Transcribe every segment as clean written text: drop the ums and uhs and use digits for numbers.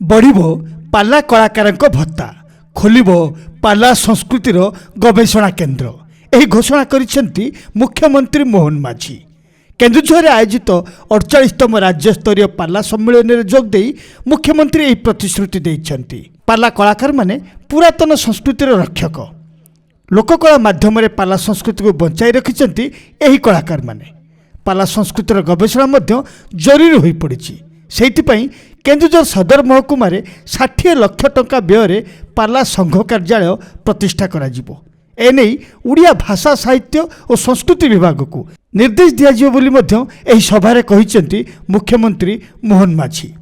बढ़िब पाला कलाकार भत्ता खोल पाला संस्कृतिर गवेषणा केन्द्र यही घोषणा करिसेंती मुख्यमंत्री मोहन माझी। केन्दुझर आयोजित 48तम राज्यस्तरीय पाला सम्मेलन में जोगदे मुख्यमंत्री यही प्रतिश्रुति देइछंती। पाला कलाकार माने पुरातन संस्कृतिर रक्षक लोककला माध्यम पाला संस्कृति को बंचाई रखिछंती। यही कलाकार माने पाला संस्कृतिर गवेषणा मध्य जरूरी होई पड़िछि। सेहिथिपई केन्दुझर सदर महकुमार 60 लाख टंका व्यय पाला संघ कार्यालय प्रतिष्ठा करा जिवो। एने उड़िया भाषा साहित्य और संस्कृति विभाग को निर्देश दिया बोली मध्य एही सभारे कहिसेंती मुख्यमंत्री मोहन माझी।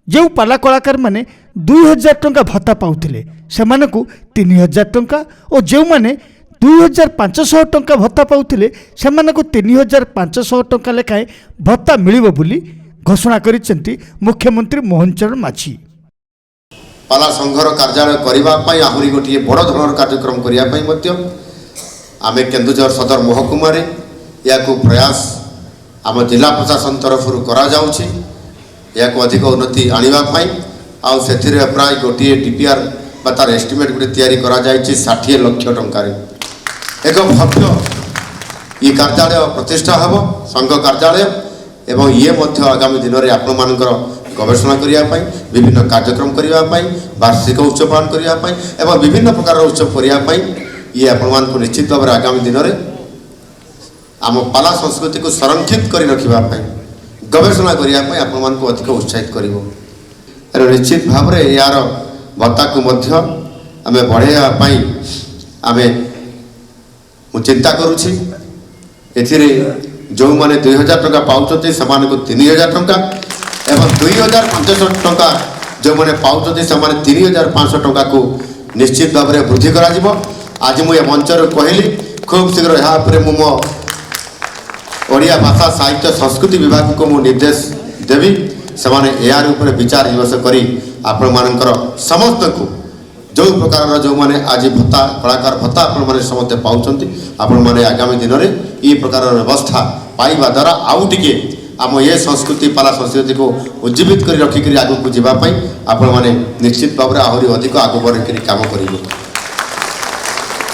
जो पाला कलाकार माने 2000 टंका भत्ता पाउथिले सेमानकु 3000 टंका और जो माने 2500 टंका भत्ता पाउथिले सेमानकु 3500 टंका लेखाएं भत्ता मिलिबो बोली घोषणा करिसेंती मुख्यमंत्री मोहन चरण माझी। पाला संघर कार्यालय करने आहरी गोटे बड़ धरण कार्यक्रम करने आम केन्दुझर सदर महकुमार या प्रयास आम जिला प्रशासन तरफ या अधिक उन्नति आने से प्राय गोटे डीपीआर तार एस्टिमेट गोटे तैयारी 60 लाख टंका एक भव्य ये कार्यालय प्रतिष्ठा हम संघ कार्यालय एवं ये आगामी दिन में आपण मानकर गवेषणा करने विभिन्न कार्यक्रम करने वार्षिक उत्सव पालन करने एवं विभिन्न प्रकार उत्सव करने ये आपण निश्चित भाव में आगामी दिन में आम पाला संस्कृति को संरक्षित कर रखापी गवेषणा करने आपण अधिक उत्साहित कर निश्चित भाव में यार भत्ता को आम बढ़ाई आम चिंता करुँची जो मैंने 2000 टंका पाँच से 3000 टंका एवं 2500 टंका जो मैंने पाँच से 3500 टंका को निश्चित भाव में वृद्धि करा जिवो। आज मुझे मंचर कहली खूब शीघ्र यहाँ मो ओडिया भाषा साहित्य संस्कृति विभाग को मु निर्देश देवी से यार ऊपर विचार विमर्श करी आपण मानकर समस्त को जो प्रकार जो मैंने आज भत्ता कलाकार भत्ता आपण समस्ते पाँच आपण मैंने आगामी दिन में ये प्रकार व्यवस्था पाइबा द्वारा आउ टिके आम ये संस्कृति पाला संस्कृति को उज्जीवित कर रखिक आगे को जावाई आपण मैंने निश्चित भाव में आहरी अधिक आगे बढ़ काम करेंगे।